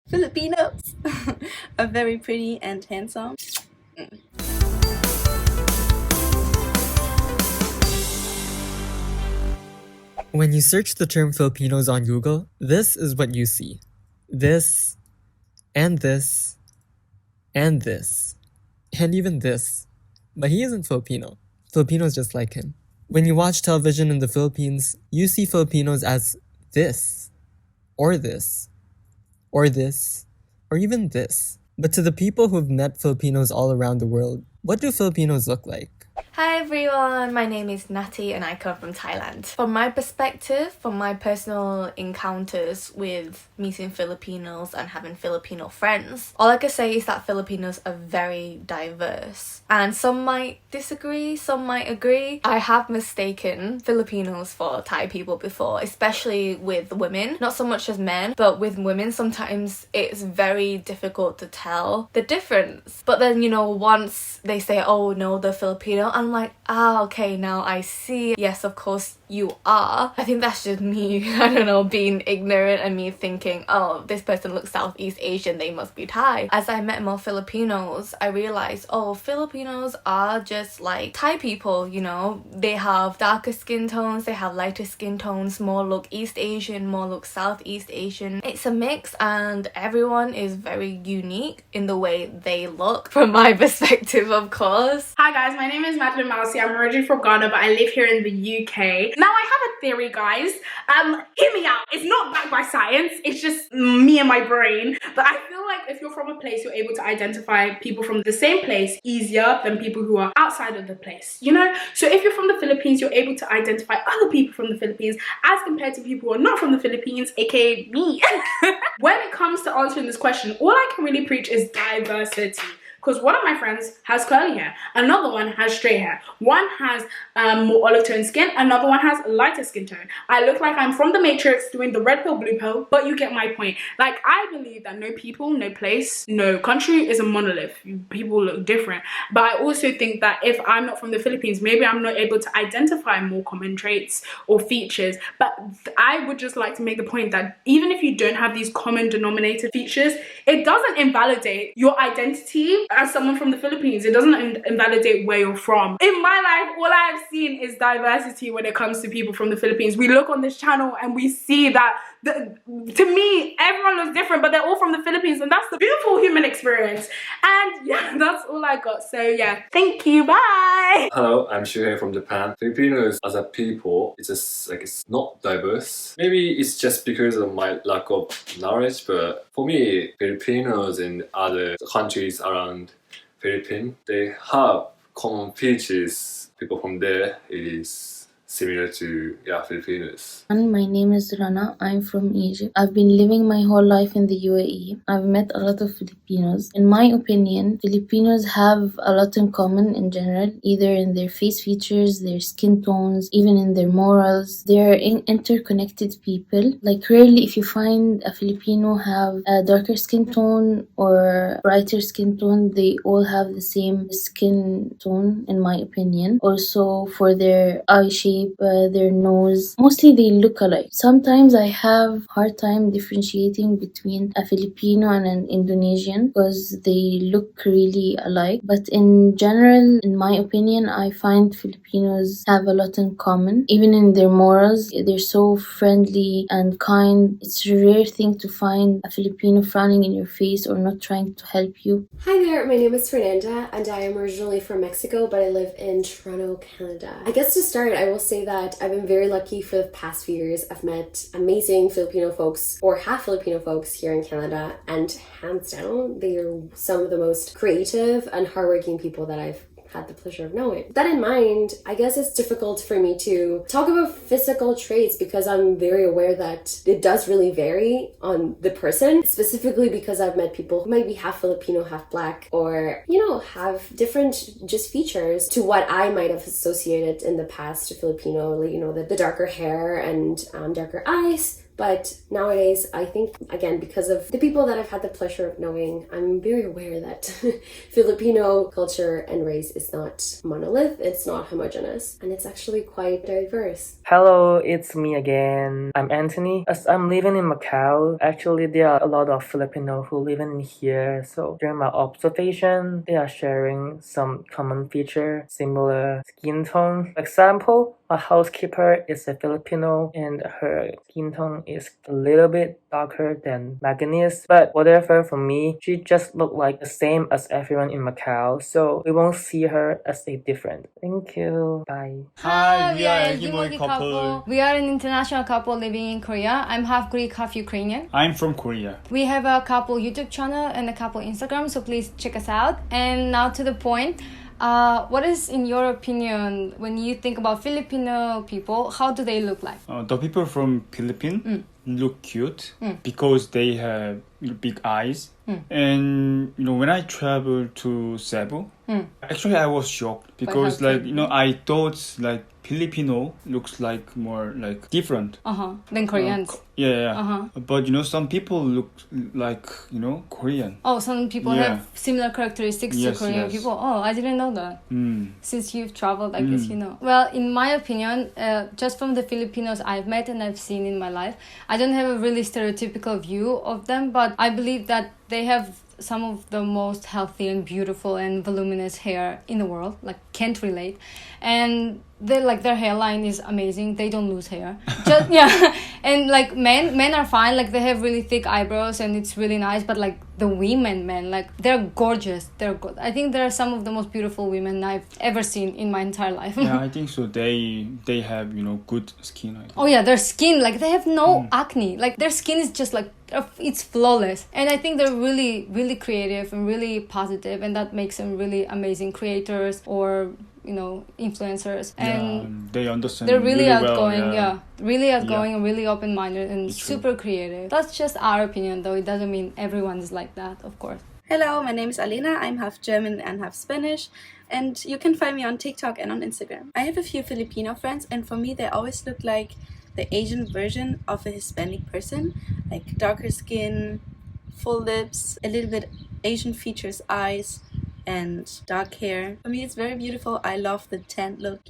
Filipinos are very pretty and handsome. When you search the term Filipinos on Google, this is what you see. This, and this, and this, and even this. But he isn't Filipino. Filipinos just like him. When you watch television in the Philippines, you see Filipinos as this, or this, or this, or even this. But to the people who've met Filipinos all around the world, what do Filipinos look like? Hi everyone, my name is Natty and I come from Thailand. From my perspective, from my personal encounters with meeting Filipinos and having Filipino friends, all I can say is that Filipinos are very diverse. And some might disagree, some might agree. I have mistaken Filipinos for Thai people before, especially with women. Not so much as men, but with women sometimes it's very difficult to tell the difference. But then, once they say, oh no, they're Filipino, I'm like, okay, now I see. Yes, of course you are. I think that's just me, I don't know, being ignorant and me thinking, oh, this person looks Southeast Asian, they must be Thai. As I met more Filipinos, I realized, oh, Filipinos are just like Thai people, They have darker skin tones, they have lighter skin tones, more look East Asian, more look Southeast Asian. It's a mix and everyone is very unique in the way they look, from my perspective, of course. Hi guys, my name is Madeline Mousy. I'm originally from Ghana, but I live here in the UK. Now I have a theory, guys. Hear me out. It's not backed by science. It's just me and my brain. But I feel like if you're from a place, you're able to identify people from the same place easier than people who are outside of the place, So if you're from the Philippines, you're able to identify other people from the Philippines as compared to people who are not from the Philippines, aka me. When it comes to answering this question, all I can really preach is diversity. Because one of my friends has curly hair, another one has straight hair, one has more olive tone skin, another one has lighter skin tone. I look like I'm from the Matrix doing the red pill, blue pill, but you get my point. Like, I believe that no people, no place, no country is a monolith. People look different. But I also think that if I'm not from the Philippines, maybe I'm not able to identify more common traits or features. But I would just like to make the point that even if you don't have these common denominator features, it doesn't invalidate your identity as someone from the Philippines. It doesn't invalidate where you're from. In my life, all I've seen is diversity when it comes to people from the Philippines. We look on this channel and we see that, to me, everyone looks different, but they're all from the Philippines, and that's the beautiful human experience. And yeah, that's all I got. So yeah, thank you, bye! Hello, I'm Shuhei from Japan. Filipinos as a people, it's just like it's not diverse. Maybe it's just because of my lack of knowledge, but for me, Filipinos in other countries around Philippines, they have common features. People from there is similar to Filipinos. And my name is Rana. I'm from Egypt. I've been living my whole life in the UAE. I've met a lot of Filipinos. In my opinion, Filipinos have a lot in common in general, either in their face features, their skin tones, even in their morals. They're interconnected people. Like, rarely if you find a Filipino have a darker skin tone or brighter skin tone, they all have the same skin tone, in my opinion. Also, for their eye shape, their nose, mostly they look alike. Sometimes I have hard time differentiating between a Filipino and an Indonesian because they look really alike. But in general, in my opinion, I find Filipinos have a lot in common. Even in their morals, they're so friendly and kind. It's a rare thing to find a Filipino frowning in your face or not trying to help you. Hi there, my name is Fernanda and I am originally from Mexico, but I live in Toronto, Canada. I guess to start, I will say that I've been very lucky for the past few years. I've met amazing Filipino folks, or half Filipino folks here in Canada, and hands down, they are some of the most creative and hardworking people that I've had the pleasure of knowing. With that in mind, I guess it's difficult for me to talk about physical traits because I'm very aware that it does really vary on the person, specifically because I've met people who might be half Filipino, half black, or, have different just features to what I might have associated in the past to Filipino, like, the darker hair and darker eyes. But nowadays, I think, again, because of the people that I've had the pleasure of knowing, I'm very aware that Filipino culture and race is not monolith, it's not homogenous, and it's actually quite diverse. Hello, it's me again. I'm Anthony. As I'm living in Macau, actually there are a lot of Filipino who live in here. So during my observation, they are sharing some common feature, similar skin tone. For example, a housekeeper is a Filipino and her skin tone is a little bit darker than Magnus. But whatever, for me, she just look like the same as everyone in Macau. So we won't see her as a different. Thank you. Bye. Hi, we are Elgimoy couple. We are an international couple living in Korea. I'm half Greek, half Ukrainian. I'm from Korea. We have a couple YouTube channel and a couple Instagram, so please check us out. And now to the point. What is, in your opinion, when you think about Filipino people, how do they look like? The people from Philippines look cute because they have big eyes. And when I traveled to Cebu, actually I was shocked because I thought like Filipino looks like more like different Than Koreans. But some people look like Korean. Oh, some people have similar characteristics to Korean yes. people. Oh, I didn't know that. Since you've traveled, I guess you know. Well, in my opinion, just from the Filipinos I've met and I've seen in my life, I don't have a really stereotypical view of them, but I believe that they have some of the most healthy and beautiful and voluminous hair in the world. Like, can't relate. And their hairline is amazing. They don't lose hair. Just and like men are fine. Like, they have really thick eyebrows and it's really nice. But like the men, like, they're gorgeous. They're good. I think they're some of the most beautiful women I've ever seen in my entire life. Yeah, I think so. They have good skin. I think. Oh yeah, their skin, like, they have no acne. Like, their skin is just like, it's flawless. And I think they're really, really creative and really positive, and that makes them really amazing creators or influencers. And they understand. they're really well, outgoing. Really outgoing and really open-minded and super creative. That's just our opinion, though. It doesn't mean everyone is like that, of course. Hello, my name is Alena. I'm half German and half Spanish, and you can find me on TikTok and on Instagram. I have a few Filipino friends, and for me they always look like the Asian version of a Hispanic person, like darker skin, full lips, a little bit Asian features, eyes, and dark hair. For me, it's very beautiful. I love the tanned look,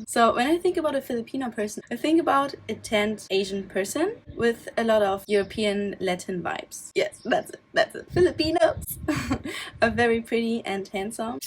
So when I think about a Filipino person, I think about a tanned Asian person with a lot of European Latin vibes. Yes, that's it. Filipinos are very pretty and handsome.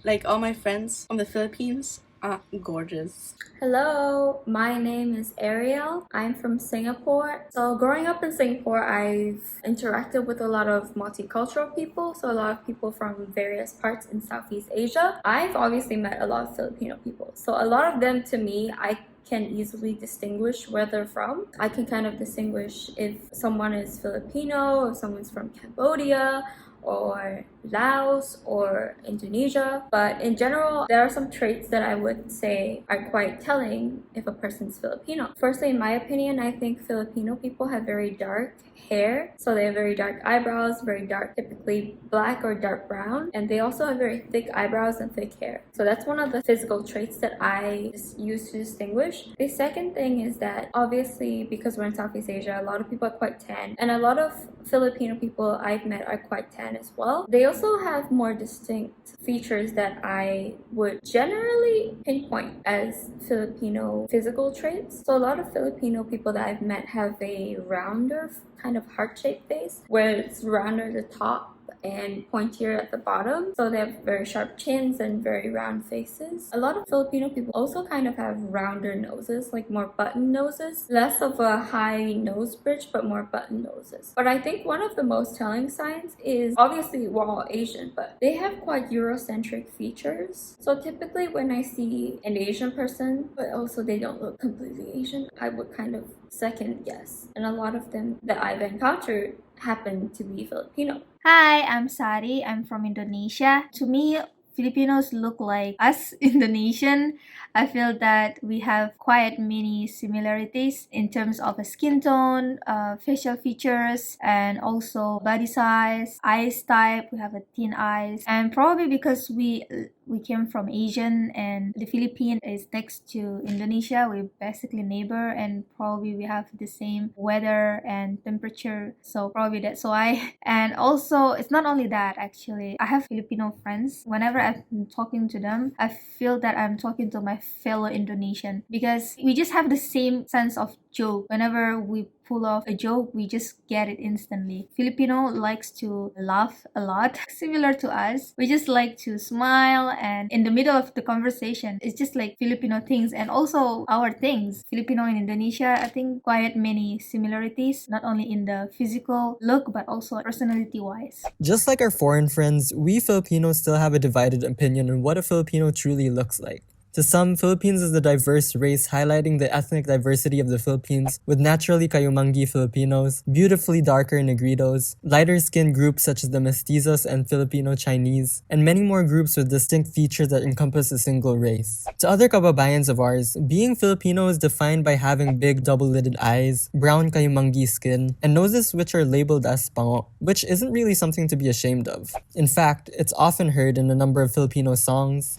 Like, all my friends from the Philippines are gorgeous. Hello, my name is Ariel. I'm from Singapore. So growing up in Singapore, I've interacted with a lot of multicultural people, so a lot of people from various parts in Southeast Asia. I've obviously met a lot of Filipino people. So a lot of them, to me, I can easily distinguish where they're from. I can kind of distinguish if someone is Filipino, if someone's from Cambodia, or Laos or Indonesia. But in general, there are some traits that I would say are quite telling if a person's Filipino. Firstly, in my opinion, I think Filipino people have very dark hair. So they have very dark eyebrows, very dark, typically black or dark brown. And they also have very thick eyebrows and thick hair. So that's one of the physical traits that I use to distinguish. The second thing is that obviously, because we're in Southeast Asia, a lot of people are quite tan. And a lot of Filipino people I've met are quite tan as well. They also have more distinct features that I would generally pinpoint as Filipino physical traits. So a lot of Filipino people that I've met have a rounder kind of heart-shaped face, where it's rounder at the top and pointier at the bottom. So they have very sharp chins and very round faces. A lot of Filipino people also kind of have rounder noses, like more button noses. Less of a high nose bridge, but more button noses. But I think one of the most telling signs is, obviously we're all Asian, but they have quite Eurocentric features. So typically when I see an Asian person, but also they don't look completely Asian, I would kind of second guess. And a lot of them that I've encountered happen to be Filipino. Hi, I'm Sari. I'm from Indonesia. To me, Filipinos look like us Indonesian. I feel that we have quite many similarities in terms of a skin tone, facial features, and also body size, eyes type. We have a thin eyes, and probably because we we came from Asian, and the Philippines is next to Indonesia. We're basically neighbor, and probably we have the same weather and temperature. So probably that's why. And also, it's not only that actually. I have Filipino friends. Whenever I'm talking to them, I feel that I'm talking to my fellow Indonesian because we just have the same sense of joke. Whenever we pull off a joke, we just get it instantly. Filipino likes to laugh a lot, similar to us. We just like to smile, and in the middle of the conversation, it's just like Filipino things and also our things. Filipino and Indonesia, I think quite many similarities, not only in the physical look, but also personality-wise. Just like our foreign friends, we Filipinos still have a divided opinion on what a Filipino truly looks like. To some, Philippines is a diverse race highlighting the ethnic diversity of the Philippines with naturally Kayumangi Filipinos, beautifully darker Negritos, lighter-skinned groups such as the Mestizos and Filipino Chinese, and many more groups with distinct features that encompass a single race. To other kababayans of ours, being Filipino is defined by having big double-lidded eyes, brown Kayumangi skin, and noses which are labeled as pango, which isn't really something to be ashamed of. In fact, it's often heard in a number of Filipino songs,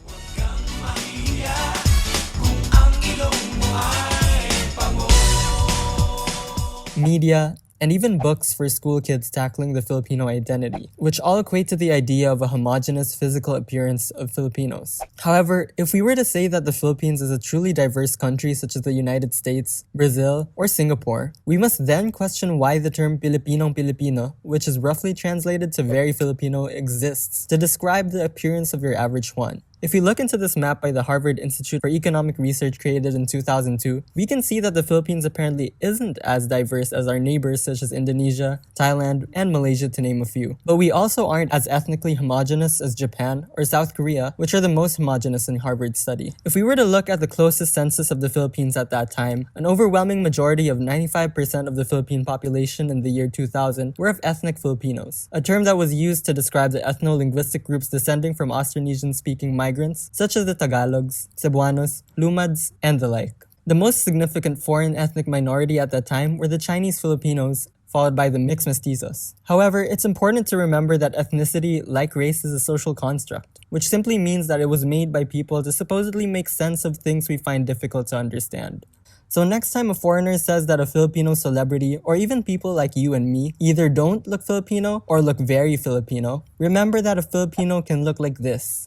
media, and even books for school kids tackling the Filipino identity, which all equate to the idea of a homogenous physical appearance of Filipinos. However, if we were to say that the Philippines is a truly diverse country such as the United States, Brazil, or Singapore, we must then question why the term Pilipinong Pilipino, which is roughly translated to very Filipino, exists to describe the appearance of your average one. If we look into this map by the Harvard Institute for Economic Research created in 2002, we can see that the Philippines apparently isn't as diverse as our neighbors such as Indonesia, Thailand, and Malaysia to name a few. But we also aren't as ethnically homogenous as Japan or South Korea, which are the most homogenous in Harvard's study. If we were to look at the closest census of the Philippines at that time, an overwhelming majority of 95% of the Philippine population in the year 2000 were of ethnic Filipinos, a term that was used to describe the ethno-linguistic groups descending from Austronesian-speaking migrants, such as the Tagalogs, Cebuanos, Lumads, and the like. The most significant foreign ethnic minority at that time were the Chinese Filipinos, followed by the mixed mestizos. However, it's important to remember that ethnicity, like race, is a social construct, which simply means that it was made by people to supposedly make sense of things we find difficult to understand. So next time a foreigner says that a Filipino celebrity, or even people like you and me, either don't look Filipino or look very Filipino, remember that a Filipino can look like this,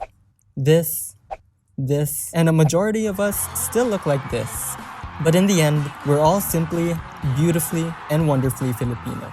and a majority of us still look like this. But in the end, we're all simply, beautifully, and wonderfully Filipino.